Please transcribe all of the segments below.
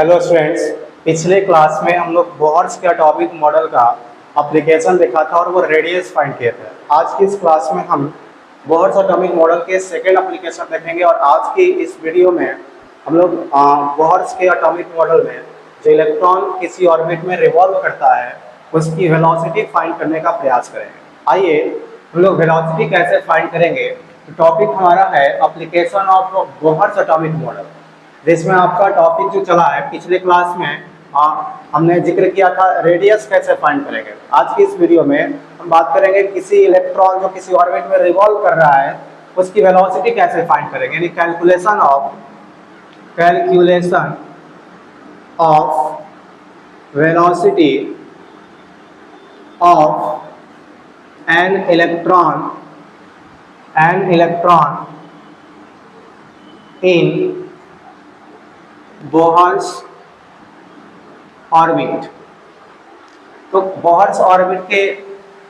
Hello students, पिछले class में हम लोग बोहर्स के एटॉमिक मॉडल का एप्लीकेशन देखा था और वो रेडियस फाइंड किए थे। आज की इस क्लास में हम बोहर्स एटॉमिक मॉडल के सेकंड एप्लीकेशन देखेंगे और आज की इस वीडियो में हम लोग बोहर्स के एटॉमिक मॉडल में जो इलेक्ट्रॉन किसी ऑर्बिट में रिवॉल्व करता है उसकी वेलोसिटी फाइंड करने का प्रयास करेंगे। आइए हम लोग वेलोसिटी कैसे फाइंड करेंगे। टॉपिक हमारा है application of Bohr's atomic model, जिसमें आपका टॉपिक जो चला है पिछले क्लास में हमने जिक्र किया था रेडियस कैसे फाइंड करेंगे। आज की इस वीडियो में हम बात करेंगे किसी इलेक्ट्रॉन जो किसी ऑर्बिट में रिवॉल्व कर रहा है उसकी वेलोसिटी कैसे फाइंड करेंगे, यानी calculation of velocity of an electron in Bohr's orbit. तो बोहर्स ऑर्बिट के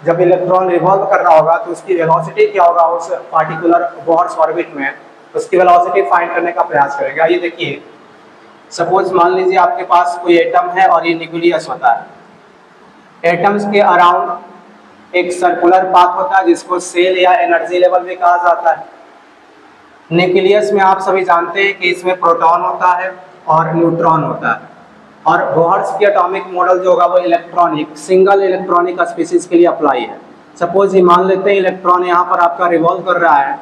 जब इलेक्ट्रॉन रिवॉल्व कर रहा होगा तो उसकी वेलोसिटी क्या होगा, उस पार्टिकुलर बोहर्स ऑर्बिट में उसकी वेलोसिटी फाइंड करने का प्रयास करेंगे। ये देखिए, सपोज मान लीजिए आपके पास कोई एटम है और ये न्यूक्लियस होता है। एटम्स के अराउंड एक सर्कुलर पाथ होता है जिसको सेल या एनर्जी लेवल भी कहा जाता है। न्यूक्लियस में आप सभी जानते हैं कि इसमें प्रोटॉन होता है और न्यूट्रॉन होता है, और बोहर्स की एटॉमिक मॉडल जो होगा वो इलेक्ट्रॉनिक सिंगल इलेक्ट्रॉनिक स्पीशीज के लिए अप्लाई है। सपोज ये मान लेते हैं इलेक्ट्रॉन यहाँ पर आपका रिवॉल्व कर रहा है,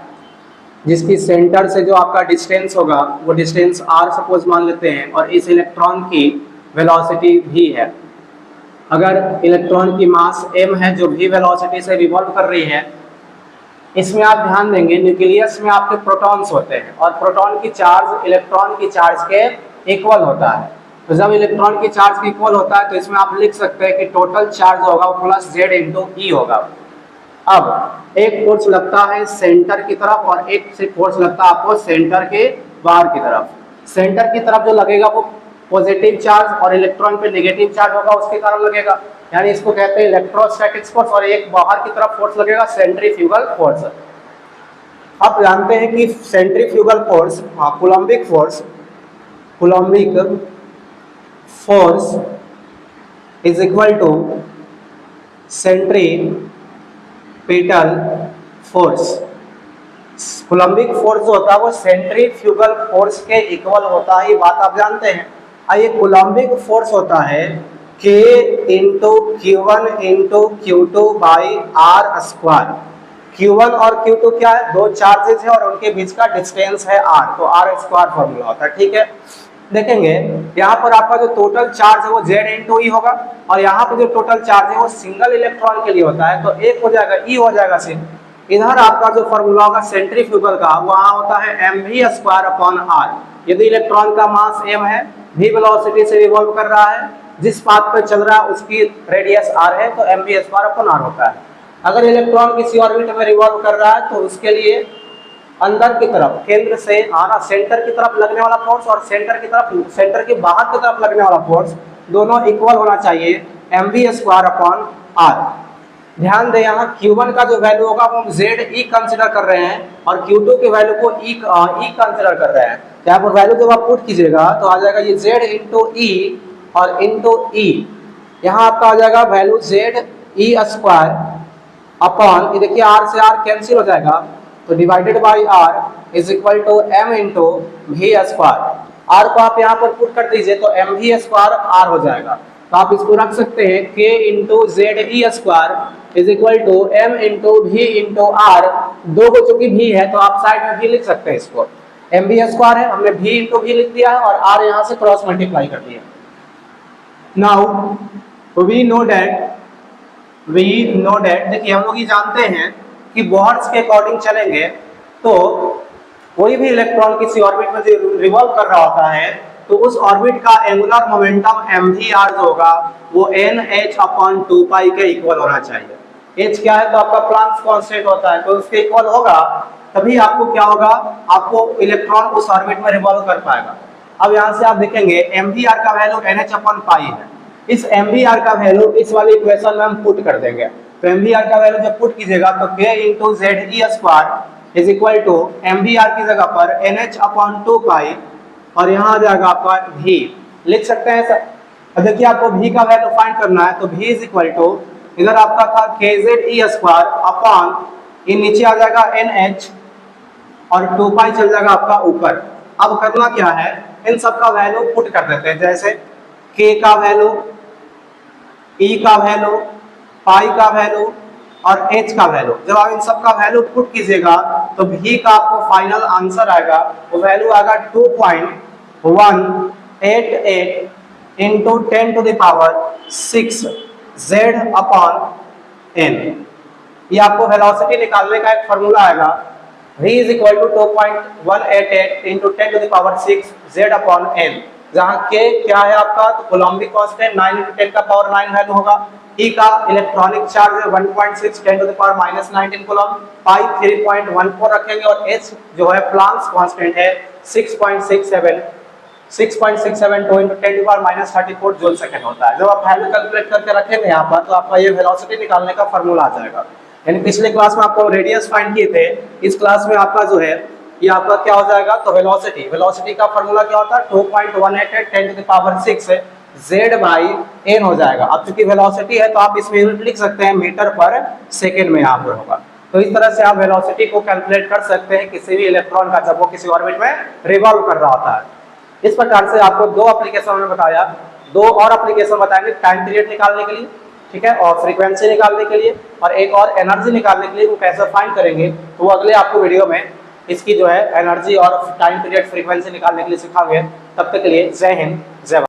जिसकी सेंटर से जो आपका डिस्टेंस होगा वो डिस्टेंस r सपोज मान लेते हैं, और इस इलेक्ट्रॉन की वेलोसिटी v है। अगर इलेक्ट्रॉन की मास m है जो v वेलोसिटी से रिवॉल्व कर रही है, इसमें आप ध्यान देंगे न्यूक्लियस में आपके प्रोटॉन्स होते हैं और प्रोटॉन की चार्ज इलेक्ट्रॉन की चार्ज के इक्वल होता है। तो जब इलेक्ट्रॉन की चार्ज के इक्वल होता है तो इसमें आप लिख सकते हैं कि टोटल चार्ज होगा वो प्लस z इंटू ई होगा। अब एक फोर्स लगता है सेंटर की तरफ और एक फोर्स लगता है आपको सेंटर के बाहर की तरफ। सेंटर की तरफ जो लगेगा वो पॉजिटिव चार्ज और इलेक्ट्रॉन पे नेगेटिव चार्ज होगा उसके कारण लगेगा, यानी इसको कहते हैं इलेक्ट्रोस्टैटिक फोर्स। और एक बाहर की तरफ फोर्स लगेगा सेंट्रीफ्यूगल फोर्स। आप जानते हैं कि centrifugal force Coulombic force is equal to centripetal force. Coulombic force जो होता है वो सेंट्रीफ्यूगल फोर्स के इक्वल होता है, ये बात आप जानते हैं। ये कूलम्बिक फोर्स होता है K into Q1 into Q2 by R square. Q1 और Q2 क्या है, दो चार्जेस है और उनके बीच का डिस्टेंस है R, तो R स्क्वायर फॉर्मूला होता है। ठीक है, देखेंगे यहाँ पर आपका जो टोटल चार्ज है वो Z इंटू ई होगा, और यहाँ पर जो टोटल चार्ज है वो सिंगल इलेक्ट्रॉन के लिए होता है, तो एक हो जाएगा ई हो जाएगा सिर्फ। इधर आपका जो फॉर्मूला होगा सेंट्रीफ्यूगल का वहाँ होता है mv स्क्वायर अपॉन R। यदि इलेक्ट्रॉन का मास m है, v वेलोसिटी से रिवॉल्व कर रहा है, जिस पाथ पर चल रहा है उसकी रेडियस r है, तो mv स्क्वायर अपॉन R होता है। अगर इलेक्ट्रॉन किसी ऑर्बिट में रिवॉल्व कर रहा है तो उसके लिए अंदर की तरफ केंद्र से आना सेंटर की तरफ लगने वाला फोर्स और सेंटर के बाहर की तरफ लगने वाला फोर्स दोनों इक्वल होना चाहिए mv स्क्वायर अपॉन R। ध्यान दें यहाँ Q1 का जो वैल्यू होगा वो हम ZE कंसिडर कर रहे हैं और Q2 के वैल्यू को E कंसिडर कर रहे हैं। यहाँ पर वैल्यू जब आप पुट कीजिएगा तो आ जाएगा ये Z इंटू ई और इंटू ई। यहाँ आपका आ जाएगा वैल्यू ZE स्क्वायर अपॉन, ये देखिए R से R कैंसिल हो जाएगा तो divided by R is equal to m into v square. R को आप यहाँ पर पुट कर दीजिए तो mv स्क्वायर R हो जाएगा। तो आप इसको रख सकते हैं K into ZE square is equal to m into v into R। दो को चूंकि v है तो आप साइड में v लिख सकते हैं, इसको mv स्क्वायर है, हमने v इंटू v लिख दिया है और R यहाँ से क्रॉस मल्टीप्लाई कर दिया। नाउ वी नो दैट देखिए हम लोग ये जानते हैं कि बोहर्स के अकॉर्डिंग चलेंगे तो कोई भी इलेक्ट्रॉन किसी ऑर्बिट में जो रिवॉल्व कर रहा होता है तो उस ऑर्बिट का एंगुलर मोमेंटम mvr जो होगा वो nh/2π के इक्वल होना चाहिए। h क्या है तो आपका प्लैंक्स कांस्टेंट होता है, तो उसके इक्वल होगा तभी आपको क्या होगा, आपको इलेक्ट्रॉन उस ऑर्बिट में रिवॉल्व कर पाएगा। अब यहाँ से आप देखेंगे mvr का वैल्यू nh/π है, इस mvr का वैल्यू इस वाली इक्वेशन में हम पुट कर देंगे। तो mvr का वैल्यू जब पुट कीजिएगा तो k into ZE square is equal to mvr की जगह पर nh/2π और यहाँ आ जाएगा आपका v। लिख सकते हैं सर। अब देखिए आपको v का वैल्यू फाइंड करना है, तो v इज इक्वल टू, इधर आपका था kze स्क्वायर अपॉन, ये नीचे आ जाएगा nh और 2 पाई चल जाएगा आपका ऊपर। अब करना क्या है, इन सब का वैल्यू पुट कर देते हैं, जैसे k का वैल्यू, e का वैल्यू, पाई का वैल्यू और h का वैल्यू। जब आप इन सब का वैल्यू पुट कीजिएगा तो v का आपको फाइनल आंसर आएगा, वो वैल्यू आएगा 2.188 into 10 to the power 6 z upon n। ये आपको वेलोसिटी निकालने का एक फॉर्मूला आएगा, v is equal to 2.188 into 10 to the power 6 z upon n, जहां k क्या है आपका, तो कोलम्बिक कांस्टेंट 9 इंटू 10 का पावर 9 वैल्यू होगा, e का इलेक्ट्रॉनिक चार्ज है 1.6 10 to the power minus 19 coulomb, pi 3.14 रखेंगे और h जो है प्लांक्स कांस्टेंट है 6.672 into 10 to power minus 34 joule second होता है। जब आप वैल्यू कैलकुलेट करके रखेंगे यहाँ पर, तो आपका ये वेलोसिटी निकालने का फॉर्मूला आ जाएगा। यानी पिछले क्लास में आपको रेडियस फाइंड किए थे, इस क्लास में आपका जो है ये आपका क्या हो जाएगा, तो वेलोसिटी का फॉर्मूला क्या होता है, 2.188 10 to the power 6 z by n हो जाएगा। अब चूंकि वेलोसिटी है तो आप इसमें यूनिट लिख सकते हैं, मीटर पर सेकेंड में यहाँ पर होगा। तो इस तरह से आप वेलोसिटी को कैलकुलेट कर सकते हैं किसी भी इलेक्ट्रॉन का, जब वो किसी ऑर्बिट में रिवॉल्व कर रहा होता है। इस प्रकार से आपको दो एप्लीकेशन में बताया, दो और एप्लीकेशन बताएंगे टाइम पीरियड निकालने के लिए, ठीक है, और फ्रीक्वेंसी निकालने के लिए, और एक और एनर्जी निकालने के लिए वो कैसे फाइंड करेंगे, तो वो अगले आपको वीडियो में इसकी जो है एनर्जी और टाइम पीरियड फ्रीक्वेंसी निकालने के लिए सिखाएंगे। तब तक के लिए जय हिंद, जय भारत।